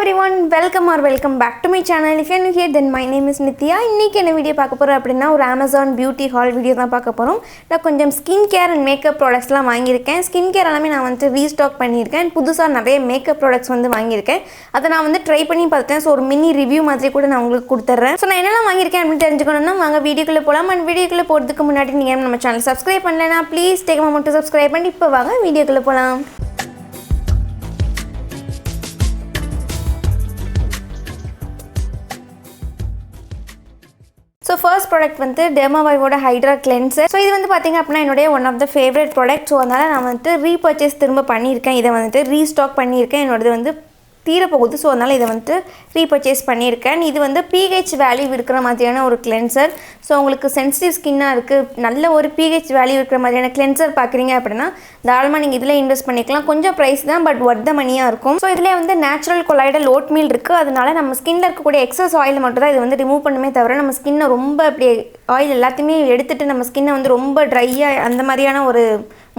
everyone, welcome back to my channel. If you are new here, then my name is Nithya. இன்னைக்கு என்ன video பார்க்க போறோம் அப்படினா ஒரு Amazon beauty haul வீடியோ தான் பார்க்க போறோம். நான் கொஞ்சம் skin care and makeup productsலாம் வாங்கி இருக்கேன். Skin care எல்லாமே நான் வந்து ரீஸ்டாக் பண்ணியிருக்கேன். புதுசா நிறைய makeup products வந்து வாங்கி இருக்கேன். அத நான் வந்து ட்ரை பண்ணி பார்த்தேன். சோ ஒரு மினி ரிவ்யூ மாதிரி கூட நான் உங்களுக்கு கொடுத்துறேன். சோ நான் என்னெல்லாம் வாங்கி இருக்கேன் அப்படி தெரிஞ்சுக்கணும்னா வாங்க வீடியோக்குள்ள போலாம். and வீடியோக்குள்ள போறதுக்கு முன்னாடி நீங்க நம்ம சேனல் சப்ஸ்கிரைப் பண்ணலனா please take a moment to subscribe பண்ணி இப்போ வாங்க வீடியோக்குள்ள போலாம். So first product வந்து Dermavive ஓட Hydra cleanser. So இது வந்து பாத்தீங்க அப்படினா என்னோட one of the favorite product. So அதனால நான் வந்து ரீபர்ச்சேஸ் திரும்ப பண்ணியிருக்கேன். இதை வந்து ரீஸ்டாக் பண்ணியிருக்கேன். என்னோடது வந்து தீர போகுது. ஸோ அதனால் இதை வந்து ரீபர்ச்சேஸ் பண்ணியிருக்கேன். இது வந்து pH வேல்யூ இருக்கிற மாதிரியான ஒரு கிளென்சர். ஸோ உங்களுக்கு சென்சிட்டிவ் ஸ்கின்னாக இருக்குது, நல்ல ஒரு pH வேல்யூ இருக்கிற மாதிரியான கிளென்சர் பார்க்குறீங்க அப்படின்னா தாராளமாக நீங்கள் இதில் இன்வெஸ்ட் பண்ணிக்கலாம். கொஞ்சம் ப்ரைஸ் தான், பட் ஒர்த் த மணியாக இருக்கும். ஸோ இதில் வந்து நேச்சுரல் கொலாய்டல் ஓட் மீல் இருக்குது. அதனால நம்ம ஸ்கின்னில் இருக்கக்கூடிய எக்ஸஸ் ஆயில் மட்டும் தான் இது வந்து ரிமூவ் பண்ணுமே தவிர நம்ம ஸ்கின்னை ரொம்ப அப்படி ஆயில் எல்லாத்தையுமே எடுத்துகிட்டு நம்ம ஸ்கின்னை வந்து ரொம்ப ட்ரையாக அந்த மாதிரியான ஒரு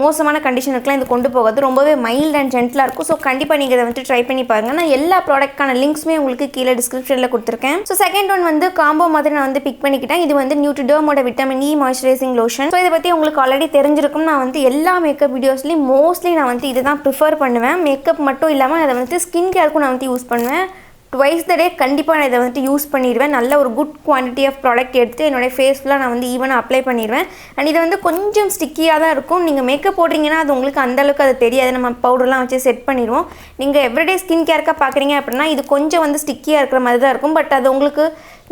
மோசமான கண்டிஷனுக்குலாம் இது கொண்டு போகாது. ரொம்பவே மைல்ட் அண்ட் ஜென்டலாக இருக்கும். ஸோ கண்டிப்பாக நீங்கள் இதை வந்து ட்ரை பண்ணி பாருங்கள். நான் எல்லா ப்ராடக்ட்கான லிங்க்ஸுமே உங்களுக்கு கீழே டிஸ்கிரிப்ஷனில் கொடுத்துருக்கேன். ஸோ செகண்ட் ஒன் வந்து காம்போ மாதிரி நான் வந்து பிக் பண்ணிக்கிட்டேன். இது வந்து நியூட்ரிடர்மோட vitamin E moisturising lotion. So இதை பற்றி உங்களுக்கு ஆல்ரெடி தெரிஞ்சிருக்கும். நான் வந்து எல்லா மேக்கப் வீடியோஸ்லேயும் மோஸ்ட்லி நான் வந்து இதை தான் ப்ரிஃபர் பண்ணுவேன். மேக்கப் மட்டும் இல்லாமல் அதை வந்து ஸ்கின் கேருக்கும் நான் வந்து யூஸ் பண்ணுவேன். ட்வைஸ் த டே கண்டிப்பாக நான் இதை வந்து யூஸ் பண்ணிடுவேன். நல்ல ஒரு குட் குவான்டிட்டி ஆஃப் ப்ராடக்ட் எடுத்து என்னோடய ஃபேஸ் ஃபுல்லாக நான் வந்து ஈவனாக அப்ளை பண்ணிடுவேன். அண்ட் இது வந்து கொஞ்சம் ஸ்டிக்கியாக தான் இருக்கும். நீங்கள் மேக்கப் போடுறீங்கன்னா அது உங்களுக்கு அந்தளவுக்கு அது தெரியாது. நம்ம பவுடர்லாம் வச்சு செட் பண்ணிடுவோம். நீங்கள் எவ்ரிடே ஸ்கின் கேருக்காக பார்க்குறீங்க அப்படின்னா இது கொஞ்சம் வந்து ஸ்டிக்கியாக இருக்கிற மாதிரி தான் இருக்கும். பட் அது உங்களுக்கு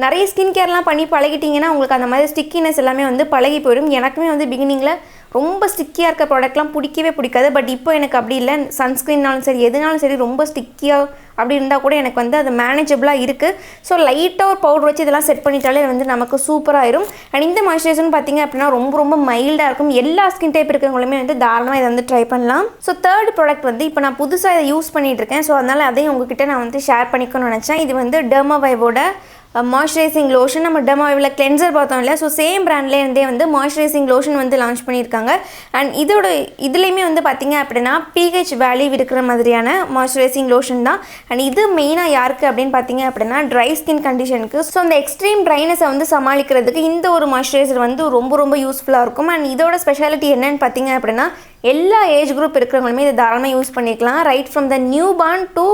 நிறைய ஸ்கின் கேர்லாம் பண்ணி பழகிட்டிங்கன்னா உங்களுக்கு அந்த மாதிரி ஸ்டிக்கினஸ் எல்லாமே வந்து பழகி போயிடும். எனக்குமே வந்து பிகினிங்கில் ரொம்ப ஸ்டிக்கியாக இருக்க ப்ராடக்ட்லாம் பிடிக்கவே பிடிக்காது. பட் இப்போ எனக்கு அப்படி இல்லை. சன்ஸ்க்ரீன்னாலும் சரி எதுனாலும் சரி ரொம்ப ஸ்டிக்கியாக அப்படி இருந்தால் கூட எனக்கு வந்து அது மேனேஜபிளாக இருக்குது. ஸோ லைட்டாக ஒரு பவுடர் வச்சு இதெல்லாம் செட் பண்ணிட்டாலே வந்து நமக்கு சூப்பராகிடும். அண்ட் இந்த மாய்ஸ்சரைசர்னு பார்த்தீங்க அப்படின்னா ரொம்ப மைல்டாக இருக்கும். எல்லா ஸ்கின் டைப் இருக்கிறவங்களுமே வந்து தாராளமாக இதை வந்து ட்ரை பண்ணலாம். ஸோ தேர்ட் ப்ராடக்ட் வந்து இப்போ நான் புதுசாக இதை யூஸ் பண்ணிகிட்டு இருக்கேன். ஸோ அதனால் அதையும் உங்ககிட்ட நான் வந்து ஷேர் பண்ணிக்கணும்னு நினச்சேன். இது வந்து டெர்மாவைவோட மாய்ஸ்சரைசிங் லோஷன். நம்ம டெர்மாவைவில் கிளென்சர் பார்த்தோம் இல்லையா, ஸோ சேம் பிராண்ட்லேருந்தே வந்து மாய்ஸ்சரைசிங் லோஷன் வந்து லான்ச் பண்ணியிருக்காங்க. அண்ட் இதுலேயுமே வந்து பார்த்திங்க அப்படின்னா pH வேல்யூ இருக்கிற மாதிரியான மாய்ஸ்சரைசிங் லோஷன் தான். அண்ட் இது மெயினாக யாருக்கு அப்படின்னு பார்த்தீங்க அப்படின்னா ட்ரை ஸ்கின் கண்டிஷனுக்கு. ஸோ அந்த எக்ஸ்ட்ரீம் ட்ரைனஸை வந்து சமாளிக்கிறதுக்கு இந்த ஒரு மாய்ஸ்சரைசர் வந்து ரொம்ப யூஸ்ஃபுல்லாக இருக்கும். அண்ட் இதோட ஸ்பெஷாலிட்டி என்னன்னு பார்த்தீங்க அப்படின்னா எல்லா ஏஜ் குரூப் இருக்கிறவங்களுமே இதை தாராளமாக யூஸ் பண்ணிக்கலாம். Right from the new born to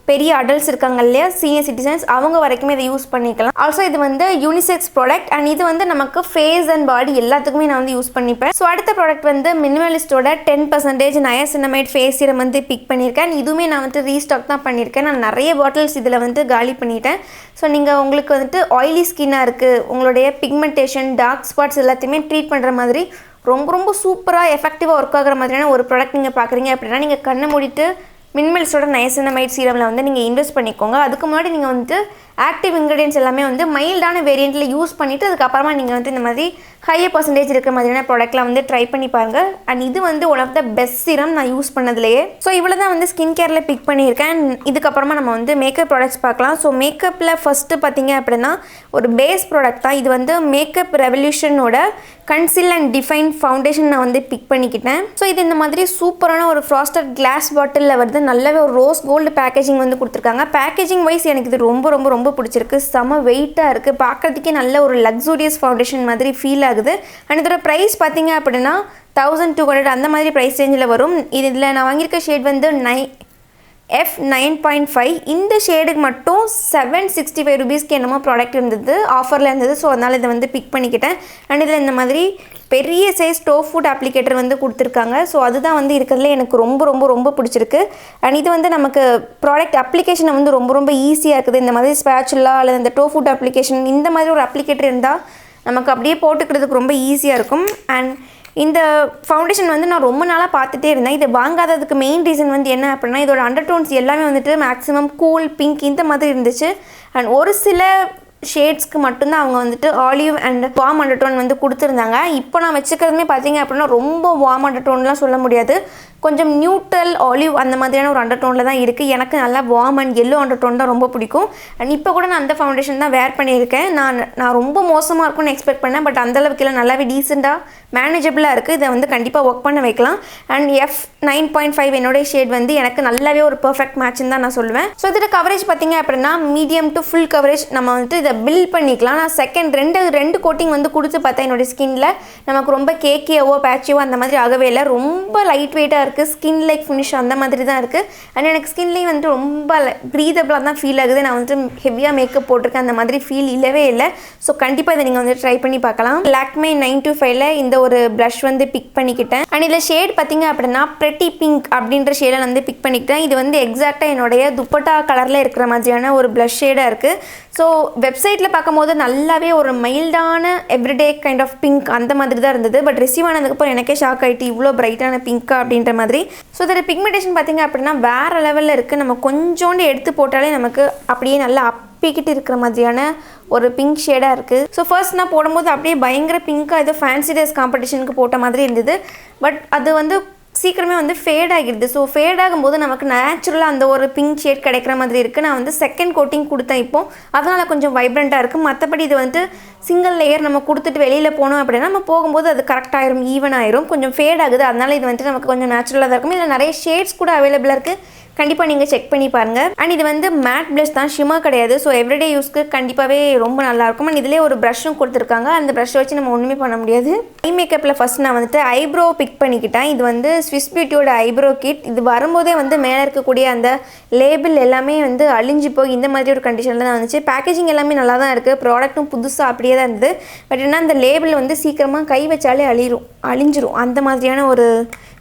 பெரிய அடல்ட்ஸ் இருக்காங்க இல்லையா, சீனியர் சிட்டிசன்ஸ், அவங்க வரைக்குமே இதை யூஸ் பண்ணிக்கலாம். ஆல்சோ இது வந்து யூனிசெக்ஸ் ப்ராடக்ட். அண்ட் இது வந்து நமக்கு ஃபேஸ் அண்ட் பாடி எல்லாத்துக்குமே நான் வந்து யூஸ் பண்ணிப்பேன். ஸோ அடுத்த ப்ராடக்ட் வந்து மினிமலிஸ்டோட 10% நயாசினமைட் ஃபேஸ் சீரம் வந்து பிக் பண்ணியிருக்கேன். இதுவுமே நான் வந்து ரீஸ்டாக் தான் பண்ணியிருக்கேன். நான் நிறைய பாட்டில்ஸ் இதில் வந்து காலி பண்ணிட்டேன். ஸோ நீங்கள் உங்களுக்கு வந்துட்டு ஆயிலி ஸ்கின்னாக இருக்குது, உங்களுடைய பிக்மெண்டேஷன் டார்க் ஸ்பாட்ஸ் எல்லாத்தையுமே ட்ரீட் பண்ணுற மாதிரி ரொம்ப சூப்பராக எஃபெக்டிவாக ஒர்க் ஆகிற மாதிரியான ஒரு ப்ராடக்ட் நீங்கள் பார்க்குறீங்க அப்படின்னா நீங்கள் கண்ணை மூடிட்டு மினிமலிஸ்டோட நயாசினமைட் சீரமில் வந்து நீங்கள் இன்வெஸ்ட் பண்ணிக்கோங்க. அதுக்கு முன்னாடி நீங்கள் வந்து ஆக்டிவ் இன்க்ரீடியன்ஸ் எல்லாமே வந்து மைல்டான வேரியண்ட்டில் யூஸ் பண்ணிவிட்டு அதுக்கப்புறமா நீங்கள் வந்து இந்த மாதிரி ஹையர் பர்சன்டேஜ் இருக்கிற மாதிரியான ப்ராடக்ட்லாம் வந்து ட்ரை பண்ணி பாருங்கள். அண்ட் இது வந்து one of the best serum நான் யூஸ் பண்ணதுலேயே. ஸோ இவ்வளோ தான் வந்து ஸ்கின் கேரில் பிக் பண்ணியிருக்கேன். இதுக்கப்புறமா நம்ம வந்து மேக்கப் ப்ராடக்ட்ஸ் பார்க்கலாம். ஸோ மேக்கப்பில் ஃபஸ்ட்டு பார்த்தீங்க அப்படின்னா ஒரு பேஸ் ப்ராடக்ட் தான். இது வந்து மேக்கப் ரெவல்யூஷனோட கன்சீல் அண்ட் டிஃபைன் ஃபவுண்டேஷன் நான் வந்து பிக் பண்ணிக்கிட்டேன். ஸோ இது இந்த மாதிரி சூப்பரான ஒரு ஃப்ராஸ்டட் கிளாஸ் பாட்டிலில் வருது. நல்லாவே ஒரு ரோஸ் கோல்டு பேக்கேஜிங் வந்து கொடுத்துருக்காங்க. பேக்கேஜிங் வைஸ் எனக்கு இது ரொம்ப பிடிச்சிருக்கு. செம வெயிட்டாக இருக்குது, பார்க்குறதுக்கே நல்ல ஒரு லக்ஸூரியஸ் ஃபவுண்டேஷன் மாதிரி ஃபீல் ஆகுது. அண்ட் இதோட ப்ரைஸ் பார்த்தீங்க அப்படின்னா 1200 அந்த மாதிரி ப்ரைஸ் ரேஞ்சில் வரும். இதில் நான் வாங்கியிருக்க ஷேட் வந்து F9.5. இந்த ஷேடுக்கு மட்டும் 765 ரூபீஸ்க்கு என்னமோ ப்ராடக்ட் இருந்தது, ஆஃபரில் இருந்தது. ஸோ அதனால் இதை வந்து பிக் பண்ணிக்கிட்டேன். அண்ட் இதில் இந்த மாதிரி பெரிய சைஸ் டோப் ஃபுட் அப்ளிகேட்டர் வந்து கொடுத்துருக்காங்க. ஸோ அதுதான் வந்து இருக்கிறதுல எனக்கு ரொம்ப பிடிச்சிருக்கு. அண்ட் இது வந்து நமக்கு ப்ராடக்ட் அப்ளிகேஷனை வந்து ரொம்ப ஈஸியாக இருக்குது. இந்த மாதிரி ஸ்பேச்சுலா அல்லது இந்த டோப் ஃபுட் அப்ளிகேஷன் இந்த மாதிரி ஒரு அப்ளிகேட்டர் இருந்தால் நமக்கு அப்படியே போட்டுக்கிறதுக்கு ரொம்ப ஈஸியாக இருக்கும். அண்ட் இந்த ஃபவுண்டேஷன் வந்து நான் ரொம்ப நாளாக பார்த்துட்டே இருந்தேன். இதை வாங்காததுக்கு மெயின் ரீசன் வந்து என்ன அப்படின்னா இதோட அண்டர்டோன்ஸ் எல்லாமே வந்துட்டு மேக்ஸிமம் கூல் பிங்க் இந்த மாதிரி இருந்துச்சு. அண்ட் ஒரு சில ஷேட்ஸ்க்கு மட்டும்தான் அவங்க வந்துட்டு ஆலிவ் அண்ட் வார்ம் அண்டர்டோன் வந்து கொடுத்துருந்தாங்க. இப்போ நான் வச்சுக்கிறதுமே பார்த்தீங்க அப்படின்னா ரொம்ப வார்ம் அண்டர்டோன்லாம் சொல்ல முடியாது. கொஞ்சம் நியூட்ரல் ஆலிவ் அந்த மாதிரியான ஒரு அண்டர்டோனில் தான் இருக்குது. எனக்கு நல்லா வார்ம் அண்ட் எல்லோ அண்டர்டோன் தான் ரொம்ப பிடிக்கும். அண்ட் இப்போ கூட நான் அந்த ஃபவுண்டேஷன் தான் வேர் பண்ணியிருக்கேன். நான் ரொம்ப மோசமாக இருக்கும்னு எக்ஸ்பெக்ட் பண்ணேன். பட் அந்தளவுக்கு இல்லை, நல்லாவே டீசெண்டாக மேனேஜபிளாக இருக்குது. இதை வந்து கண்டிப்பாக ஒர்க் பண்ண வைக்கலாம். அண்ட் F9.5 என்னோடைய ஷேட் வந்து எனக்கு நல்லாவே ஒரு பர்ஃபெக்ட் மேட்ச்னு தான் நான் சொல்லுவேன். ஸோ இதோட கவரேஜ் பார்த்திங்க அப்படின்னா மீடியம் டு ஃபுல் கவரேஜ் நம்ம வந்துட்டு இதை பில்ட் பண்ணிக்கலாம். நான் செகண்ட் ரெண்டு கோட்டிங் வந்து கொடுத்து பார்த்தேன். என்னோடய ஸ்கின்னில் நமக்கு ரொம்ப கேக்கியாவோ பேச்சியோ அந்த மாதிரி ஆகவே இல்லை. ரொம்ப லைட் வெயிட்டாக இருக்குது. ஸ்கின் லைக் ஃபினிஷ் அந்த மாதிரி தான் இருக்குது. அண்ட் எனக்கு ஸ்கின்லேயும் வந்துட்டு ரொம்ப ப்ரீதபிளாக தான் ஃபீல் ஆகுது. நான் வந்துட்டு ஹெவியாக மேக்கப் போட்டிருக்கேன், அந்த மாதிரி ஃபீல் இல்லவே இல்லை. ஸோ கண்டிப்பாக இதை நீங்கள் வந்து ட்ரை பண்ணி பார்க்கலாம். Lakme 925ல இந்த ஒரு ப்ளஷ் வந்து பிக் பண்ணிக்கிட்டேன். அண்ட் இதில் ஷேட் பார்த்திங்க அப்படின்னா ப்ரெட்டி பிங்க் அப்படின்ற ஷேடை வந்து பிக் பண்ணிக்கிட்டேன். இது வந்து எக்ஸாக்டாக என்னுடைய துப்பட்டா கலரில் இருக்கிற மாதிரியான ஒரு ப்ளஷ் ஷேடாக இருக்குது. ஸோ வெப்சைட்டில் பார்க்கும்போது நல்லாவே ஒரு மைல்டான எவ்ரிடே கைண்ட் ஆஃப் பிங்க் அந்த மாதிரி தான் இருந்தது. பட் ரிசீவ் ஆனதுக்கப்புறம் எனக்கே ஷாக் ஆகிட்டு, இவ்வளோ பிரைட்டான பிங்க்கா அப்படின்ற மாதிரி. ஸோ இதோட பிக்மெண்டேஷன் பார்த்திங்க அப்படின்னா வேறு லெவலில் இருக்குது. நம்ம கொஞ்சோண்டு எடுத்து போட்டாலே நமக்கு அப்படியே நல்லா அப்பிக்கிட்டு இருக்கிற மாதிரியான ஒரு பிங்க் ஷேடாக இருக்குது. ஸோ ஃபர்ஸ்ட் நான் போடும்போது அப்படியே பயங்கர பிங்க்காக ஏதோ ஃபேன்சி டேஸ் காம்படிஷனுக்கு போட்ட மாதிரி இருந்தது. பட் அது வந்து சீக்கிரமே வந்து ஃபேட் ஆகிடுது. ஸோ ஃபேட் ஆகும்போது நமக்கு நேச்சுரலாக அந்த ஒரு பிங்க் ஷேட் கிடைக்கிற மாதிரி இருக்குது. நான் வந்து செகண்ட் கோட்டிங் கொடுத்தேன் இப்போது, அதனால் கொஞ்சம் வைப்ரண்ட்டாக இருக்குது. மற்றபடி இது வந்து சிங்கிள் லேயர் நம்ம கொடுத்துட்டு வெளியில் போனோம் அப்படின்னா நம்ம போகும்போது அது கரெக்டாகிடும், ஈவன் ஆயிரும். கொஞ்சம் ஃபேட் ஆகுது, அதனால் இது வந்துட்டு நமக்கு கொஞ்சம் நேச்சுரலாக தான் இருக்கும். இதில் நிறைய ஷேட்ஸ் கூட அவைலபிளாக இருக்குது. கண்டிப்பாக நீங்கள் செக் பண்ணி பாருங்கள். அண்ட் இது வந்து மேட் ப்ளஷ் தான், ஷிம்மர் கிடையாது. ஸோ எவ்ரிடே யூஸ்க்கு கண்டிப்பாகவே ரொம்ப நல்லாயிருக்கும். அண்ட் இதிலே ஒரு ப்ரஷ்ஷும் கொடுத்துருக்காங்க. அந்த ப்ரஷ்ஷை வச்சு நம்ம ஒன்றுமே பண்ண முடியாது. ஐ மேக்கப்பில் ஃபஸ்ட் நான் வந்துட்டு ஐப்ரோ பிக் பண்ணிக்கிட்டேன். இது வந்து ஸ்விஸ் பியூட்டியோட ஐப்ரோ கிட். இது வரும்போதே வந்து மேலே இருக்கக்கூடிய அந்த லேபிள் எல்லாமே வந்து அழிஞ்சு போய் இந்த மாதிரி ஒரு கண்டிஷனில் தான் வந்துச்சு. பேக்கேஜிங் எல்லாமே நல்லா தான் இருக்குது. ப்ராடக்ட்டும் புதுசாக அப்படியே தான் இருந்தது. பட் என்ன அந்த லேபிள் வந்து சீக்கிரமாக கை வச்சாலே அழிஞ்சிரும். அந்த மாதிரியான ஒரு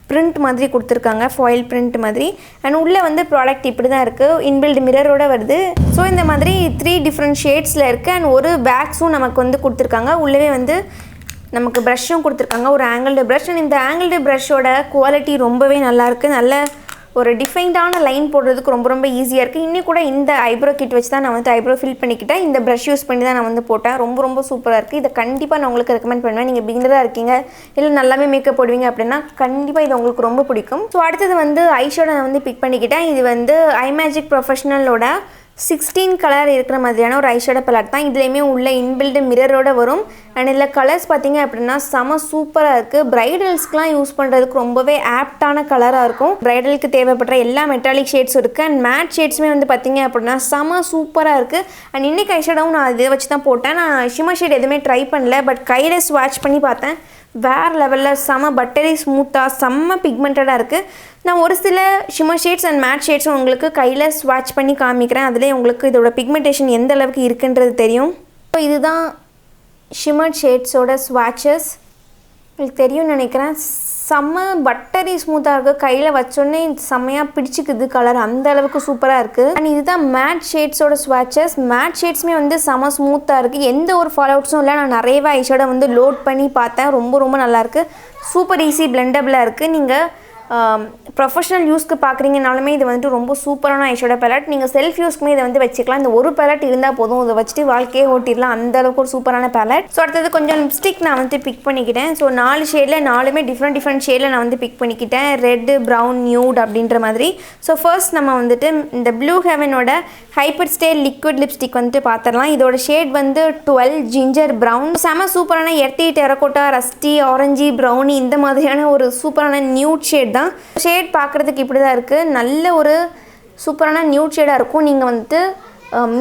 பிரிண்ட் மாதிரி கொடுத்துருக்காங்க, ஃபாயில் பிரிண்ட் மாதிரி. அண்ட் உள்ளே வந்து ப்ராடக்ட் இப்படி தான் இருக்குது, இன்பில்ட் மிரரோடு வருது. ஸோ இந்த மாதிரி 3 டிஃப்ரெண்ட் ஷேட்ஸில் இருக்குது. அண்ட் ஒரு வேக்ஸும் நமக்கு வந்து கொடுத்துருக்காங்க. உள்ளே வந்து நமக்கு ப்ரஷ்ஷும் கொடுத்துருக்காங்க, ஒரு ஆங்கிள்டு ப்ரஷ். அண்ட் இந்த ஆங்கிள்டு ப்ரஷ்ஷோட குவாலிட்டி ரொம்பவே நல்லாயிருக்கு. நல்ல ஒரு டிஃபைன்டான லைன் போடுறதுக்கு ரொம்ப ஈஸியாக இருக்குது. இன்னும் கூட இந்த ஐப்ரோ கிட் வச்சு தான் நான் வந்து ஐப்ரோ ஃபில் பண்ணிக்கிட்டேன். இந்த ப்ரஷ் யூஸ் பண்ணி தான் நான் வந்து போட்டேன். ரொம்ப சூப்பராக இருக்குது. இதை கண்டிப்பாக நான் உங்களுக்கு ரெக்கமெண்ட் பண்ணுவேன். நீங்கள் பிகினராக இருக்கீங்க, இல்லை நல்லாவே மேக்கப் போடுவீங்க அப்படின்னா கண்டிப்பாக இது உங்களுக்கு ரொம்ப பிடிக்கும். ஸோ அடுத்தது வந்து ஐஷேடோ நான் வந்து பிக் பண்ணிக்கிட்டேன். இது வந்து Imagic ப்ரொஃபஷனலோட 16 கலர் இருக்கிற மாதிரியான ஒரு ஐஷேடோ பேலட் தான். இதுலேயுமே உள்ள இன்பில்டு மிரரோட வரும். அண்ட் இதில் கலர்ஸ் பார்த்திங்க அப்படின்னா செம சூப்பராக இருக்குது. ப்ரைடல்ஸ்க்குலாம் யூஸ் பண்ணுறதுக்கு ரொம்பவே ஆப்டான கலராக இருக்கும். ப்ரைடலுக்கு தேவைப்படுற எல்லா மெட்டாலிக் ஷேட்ஸும் இருக்குது. அண்ட் மேட் ஷேட்ஸுமே வந்து பார்த்திங்க அப்படின்னா செம சூப்பராக இருக்குது. அண்ட் இன்றைக்கி ஐஷேடோவும் நான் இதை வச்சு தான் போட்டேன். நான் ஷிம்மர் ஷேட் எதுவுமே ட்ரை பண்ணல. பட் கையில் ஸ்வாட்ச் பண்ணி பார்த்தேன். வேறு லெவலில் செம பட்டரி ஸ்மூத்தாக செம்ம பிக்மெண்டடாக இருக்குது. நான் ஒரு சில ஷிம்மர் ஷேட்ஸ் அண்ட் மேட் ஷேட்ஸும் உங்களுக்கு கையில் ஸ்வாட்ச் பண்ணி காமிக்கிறேன். அதிலே உங்களுக்கு இதோட பிக்மெண்டேஷன் எந்த அளவுக்கு இருக்குன்றது தெரியும். ஸோ இதுதான் ஷிம்மர் ஷேட்ஸோட ஸ்வாட்சஸ். உங்களுக்கு தெரியும்னு நினைக்கிறேன். செம்ம பட்டரி ஸ்மூத்தாக இருக்குது. கையில் வச்சோடனே செம்மையாக பிடிச்சிக்குது கலர், அந்த அளவுக்கு சூப்பராக இருக்குது. அண்ட் இதுதான் மேட் ஷேட்ஸோட ஸ்வாட்சஸ். மேட் ஷேட்ஸுமே வந்து செம்ம ஸ்மூத்தாக இருக்குது. எந்த ஒரு ஃபால் அவுட்ஸும் இல்லை. நான் நிறையவே ஐஷேடோ வந்து லோட் பண்ணி பார்த்தேன். ரொம்ப நல்லாயிருக்கு. சூப்பர் ஈஸி பிளெண்டபிளாக இருக்குது. நீங்கள் ப்ரொஃபஷனல் யூஸ்க்கு பார்க்குறீங்கனாலுமே இது வந்துட்டு ரொம்ப சூப்பரான ஐஷேடோ பேலட். நீங்கள் செல்ஃப் யூஸ்க்குமே இதை வந்து வச்சுக்கலாம். இந்த ஒரு பேலட் இருந்தால் போதும், இதை வச்சுட்டு வாழ்க்கையே ஓட்டிடலாம். அந்த அளவுக்கு ஒரு சூப்பரான பேலட். ஸோ அடுத்தது கொஞ்சம் லிப்ஸ்டிக் நான் வந்து பிக் பண்ணிக்கிட்டேன். ஸோ 4 ஷேடில் 4மே டிஃப்ரெண்ட் ஷேடில் நான் வந்து பிக் பண்ணிக்கிட்டேன். ரெட்டு, ப்ரௌன், நியூட் அப்படின்ற மாதிரி. ஸோ ஃபர்ஸ்ட் நம்ம வந்துட்டு இந்த ப்ளூ ஹெவனோட ஹைப்பர்ஸ்டே லிக்விட் லிப்ஸ்டிக் வந்துட்டு பார்த்துடலாம். இதோட ஷேட் வந்து 12 ஜிஞ்சர் ப்ரௌன். செம சூப்பரான எர்த்தி, டெரகோட்டா, ரஸ்டி, ஆரஞ்சி, ப்ரௌனி இந்த மாதிரியான ஒரு சூப்பரான நியூட் ஷேட் தான். ஷேட் பார்க்குறதுக்கு இப்படி தான் இருக்குது. நல்ல ஒரு சூப்பரான நியூட் ஷேடாக இருக்கும். நீங்கள் வந்துட்டு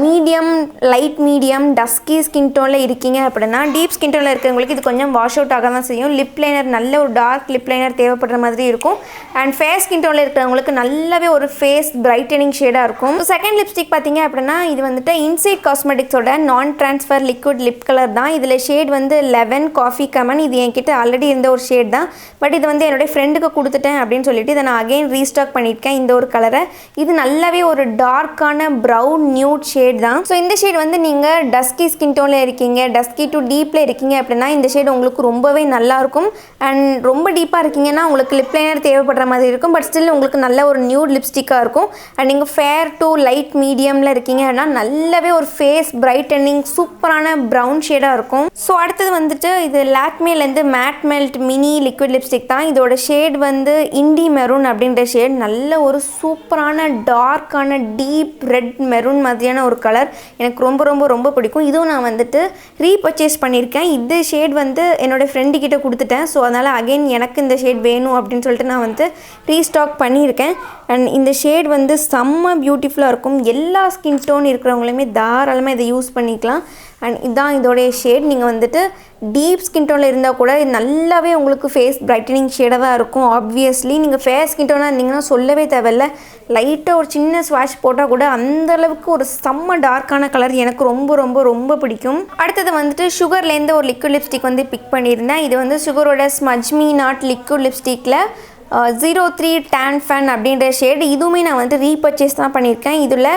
medium, light medium, dusky skin டோனில் இருக்கீங்க அப்படின்னா, டீப் ஸ்கின் டோனில் இருக்கிறவங்களுக்கு இது கொஞ்சம் வாஷ் அவுட் ஆக தான் செய்யும். லிப் லைனர், நல்ல ஒரு டார்க் லிப் லைனர் தேவைப்படுற மாதிரி இருக்கும். அண்ட் ஃபேஸ் ஸ்கின் டோனில் இருக்கிறவங்களுக்கு நல்லாவே ஒரு ஃபேஸ் பிரைட்டனிங் ஷேடாக இருக்கும். செகண்ட் லிப்ஸ்டிக் பார்த்தீங்க அப்படின்னா இது வந்துட்டு இன்சைட் காஸ்மெட்டிக்ஸோட நான் ட்ரான்ஸ்ஃபர் லிக்விட் லிப் கலர் தான். இதில் ஷேட் வந்து 11 காஃபி கமன். இது என்கிட்ட ஆல்ரெடி இருந்த ஒரு ஷேட் தான். பட் இது வந்து என்னுடைய ஃப்ரெண்டுக்கு கொடுத்துட்டேன் அப்படின்னு சொல்லிட்டு இதை நான் அகெயின் ரீஸ்டாக் பண்ணியிருக்கேன் இந்த ஒரு கலரை. இது நல்லாவே ஒரு டார்க்கான ப்ரௌன் நியூ நியூட் ஷேட் தான். ஸோ இந்த ஷேட் வந்து நீங்கள் டஸ்கி ஸ்கின் டோனில் இருக்கீங்க, டஸ்கி டு டீப்பில் இருக்கீங்க அப்படின்னா இந்த ஷேட் உங்களுக்கு ரொம்பவே நல்லாயிருக்கும். அண்ட் ரொம்ப டீப்பாக இருக்கீங்கன்னா உங்களுக்கு லிப் லைனர் தேவைப்படுற மாதிரி இருக்கும். பட் ஸ்டில் உங்களுக்கு நல்ல ஒரு நியூட் லிப்ஸ்டிக்காக இருக்கும். அண்ட் நீங்கள் ஃபேர் டு லைட் மீடியமில் இருக்கீங்க அப்படின்னா நல்லாவே ஒரு ஃபேஸ் பிரைட்டனிங் சூப்பரான ப்ரௌன் ஷேடாக இருக்கும். ஸோ அடுத்தது வந்துட்டு இது லாக்மேலேருந்து matte melt mini liquid lipstick தான். இதோட ஷேட் வந்து இண்டி மெரூன் அப்படின்ற ஷேட். நல்ல ஒரு சூப்பரான டார்க்கான டீப் ரெட் மெரூன் மாதிரியான ஒரு கலர். எனக்கு ரொம்ப ரொம்ப ரொம்ப பிடிக்கும். இதுவும் நான் வந்துட்டு ரீபர்ச்சேஸ் பண்ணியிருக்கேன். இந்த ஷேட் வந்து என்னோடய ஃப்ரெண்டு கிட்ட கொடுத்துட்டேன். ஸோ அதனால் அகைன் எனக்கு இந்த ஷேட் வேணும் அப்படின்னு சொல்லிட்டு நான் வந்து ரீஸ்டாக் பண்ணியிருக்கேன். அண்ட் இந்த ஷேட் வந்து செம்ம பியூட்டிஃபுல்லாக இருக்கும். எல்லா ஸ்கின் டோன் இருக்கிறவங்களுமே தாராளமாக இதை யூஸ் பண்ணிக்கலாம். அண்ட் இதுதான் இதோடைய ஷேட். நீங்கள் வந்துட்டு டீப் ஸ்கின் டோனில் இருந்தால் கூட நல்லாவே உங்களுக்கு ஃபேஸ் பிரைட்டனிங் ஷேடாக தான் இருக்கும். ஆப்வியஸ்லி நீங்கள் ஃபேஸ் ஸ்கின் டோனாக இருந்தீங்கன்னா சொல்லவே தேவையில்லை. லைட்டாக ஒரு சின்ன ஸ்வாஷ் போட்டால் கூட அந்தளவுக்கு ஒரு செம்ம டார்க்கான கலர் எனக்கு ரொம்ப ரொம்ப ரொம்ப பிடிக்கும். அடுத்தது வந்துட்டு சுகர்லேருந்து ஒரு லிக்விட் லிப்ஸ்டிக் வந்து பிக் பண்ணியிருந்தேன். இது வந்து சுகரோட ஸ்மஜ் மீ நாட் லிக்விட் லிப்ஸ்டிக்கில் 03 Tan Fan அப்படின்ற ஷேடு. இதுவுமே நான் வந்து ரீபர்ச்சேஸ் தான் பண்ணியிருக்கேன். இதில்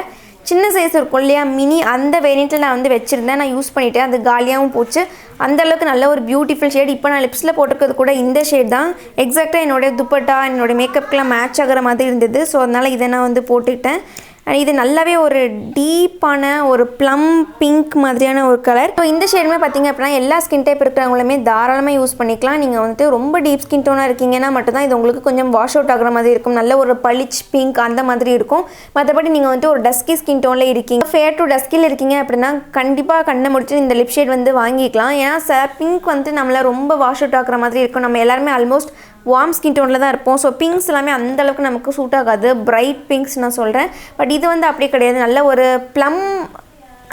சின்ன சைஸ் இருக்கும் இல்லையா, மினி, அந்த வேரியண்ட்டில் நான் வந்து வச்சுருந்தேன். நான் யூஸ் பண்ணிவிட்டேன். அது காலியாகவும் போச்சு. அந்தளவுக்கு நல்ல ஒரு பியூட்டிஃபுல் ஷேட். இப்போ நான் லிப்ஸில் போட்டிருக்கிறது கூட இந்த ஷேட் தான். எக்ஸாக்டாக என்னோடய துப்பட்டா என்னோடய மேக்கப்புக்கெலாம் மேட்ச் ஆகிற மாதிரி இருந்தது. ஸோ அதனால் இதை நான் வந்து போட்டுக்கிட்டேன். அண்ட் இது நல்லாவே ஒரு டீப்பான ஒரு ப்ளம் பிங்க் மாதிரியான ஒரு கலர். ஸோ இந்த ஷேடுமே பார்த்திங்க அப்படின்னா எல்லா ஸ்கின் டைப் இருக்கிறவங்களுமே தாராளமாக யூஸ் பண்ணிக்கலாம். நீங்கள் வந்துட்டு ரொம்ப டீப் ஸ்கின் டோனாக இருக்கீங்கன்னா மட்டும்தான் இது உங்களுக்கு கொஞ்சம் வாஷ் அவுட் ஆகிற மாதிரி இருக்கும். நல்ல ஒரு பளிச் பிங்க் அந்த மாதிரி இருக்கும். மற்றபடி நீங்கள் வந்துட்டு ஒரு டஸ்கி ஸ்கின் டோனில் இருக்கீங்க, ஃபேர் டு டஸ்கில் இருக்கீங்க அப்படின்னா கண்டிப்பாக கண்ணை முடிச்சு இந்த லிப் ஷேட் வந்து வாங்கிக்கலாம். ஏன்னா பிங்க் வந்துட்டு நம்மளை ரொம்ப வாஷ் அவுட் ஆகிற மாதிரி இருக்கும். நம்ம எல்லாருமே ஆல்மோஸ்ட் வார்ம் ஸ்கின் டோனில் தான் இருப்போம். ஸோ பிங்க்ஸ் எல்லாமே அந்தளவுக்கு நமக்கு சூட் ஆகாது. பிரைட் பிங்க்ஸ் நான் சொல்கிறேன். பட் இது வந்து அப்படி கிடையாது. நல்ல ஒரு ப்ளம்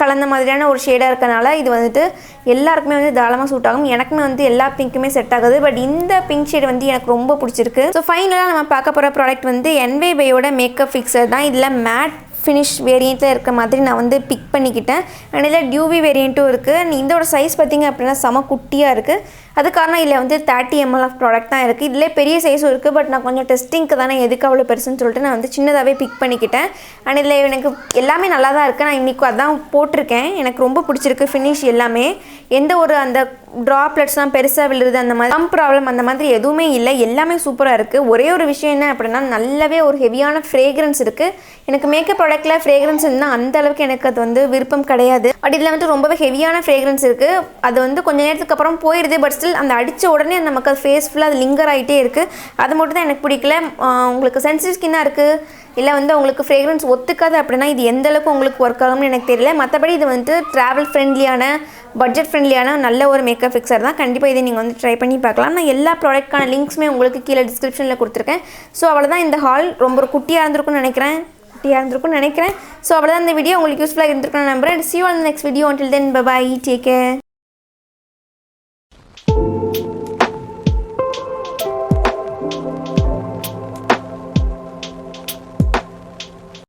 கலந்த மாதிரியான ஒரு ஷேடாக இருக்கனால இது வந்துட்டு எல்லாருக்குமே வந்து தாராளமாக சூட் ஆகும். எனக்குமே வந்து எல்லா பிங்க்குமே செட் ஆகுது. பட் இந்த பிங்க் ஷேட் வந்து எனக்கு ரொம்ப பிடிச்சிருக்கு. ஸோ ஃபைனலாக நம்ம பார்க்க போகிற ப்ராடக்ட் வந்து NYBயோட மேக்கப் ஃபிக்ஸர் தான். இதில் மேட் ஃபினிஷ் வேரியண்ட்டில் இருக்க மாதிரி நான் வந்து பிக் பண்ணிக்கிட்டேன். அண்ட் இதில் டியூவி வேரியண்ட்டும் இருக்குது. இதோட சைஸ் பார்த்திங்க அப்படின்னா செம குட்டியாக இருக்குது. அது காரணம் இதில் வந்து 30 ml ஆஃப் ப்ராடக்ட் தான் இருக்குது. இதில் பெரிய சைஸும் இருக்குது. பட் நான் கொஞ்சம் டெஸ்டிங்க்கு தானே எதுக்கு அவ்வளோ பெருசுன்னு சொல்லிட்டு நான் வந்து சின்னதாகவே பிக் பண்ணிக்கிட்டேன். அண்ட் இதில் எனக்கு எல்லாமே நல்லா தான் இருக்குது. நான் இன்றைக்கி அதான் போட்டிருக்கேன். எனக்கு ரொம்ப பிடிச்சிருக்கு ஃபினிஷ் எல்லாமே. எந்த ஒரு அந்த ட்ராப்லெட்ஸ்லாம் பெருசாக விழுது அந்த மாதிரி கம் ப்ராப்ளம் அந்த மாதிரி எதுவுமே இல்லை. எல்லாமே சூப்பராக இருக்குது. ஒரே ஒரு விஷயம் என்ன அப்படின்னா நல்லாவே ஒரு ஹெவியான ஃப்ரேக்ரன்ஸ் இருக்குது. எனக்கு மேக்கப் ப்ராடக்ட்டில் ஃப்ரேக்ரன்ஸ் இருந்தால் அந்த அளவுக்கு எனக்கு அது வந்து விருப்பம் கிடையாது. பட் இதில் வந்து ரொம்பவே ஹெவியான ஃப்ரேக்ரன்ஸ் இருக்குது. அது வந்து கொஞ்சம் நேரத்துக்கு அப்புறம் போயிடுது. பட் ஸ்டில் அந்த அடித்த உடனே நமக்கு அது ஃபேஸ் ஃபுல்லாக அது லிங்கர் ஆகிட்டே இருக்குது. அது மட்டும் தான் எனக்கு பிடிக்கல. உங்களுக்கு சென்சிட்டிவ் ஸ்கின்னாக இருக்குது இல்லை வந்து உங்களுக்கு ஃப்ரேக்ரன்ஸ் ஒத்துக்காது அப்படின்னா இது எந்த அளவுக்கு உங்களுக்கு ஒர்க் ஆகும்னு எனக்கு தெரியல. மற்றபடி இது வந்துட்டு ட்ராவல் ஃப்ரெண்ட்லியான பட்ஜெட் ஃப்ரெண்ட்லியான நல்ல ஒரு மேக்கப் ஃபிக்ஸர் தான். கண்டிப்பாக இதை நீங்கள் வந்து ட்ரை பண்ணி பார்க்கலாம். நான் எல்லா ப்ராடக்ட்கான லிங்க்ஸுமே உங்களுக்கு கீழே டிஸ்கிரிப்ஷனில் கொடுத்துருக்கேன். ஸோ அவ்வளோதான் இந்த ஹால். ரொம்ப குட்டியாக இருந்திருக்கும்னு நினைக்கிறேன். ஸோ அவ்வளோதான் இந்த வீடியோ உங்களுக்கு யூஸ்ஃபுல்லாக இருந்திருக்குன்னு நம்புறேன். See you on the next video. Until then, bye bye. Take care.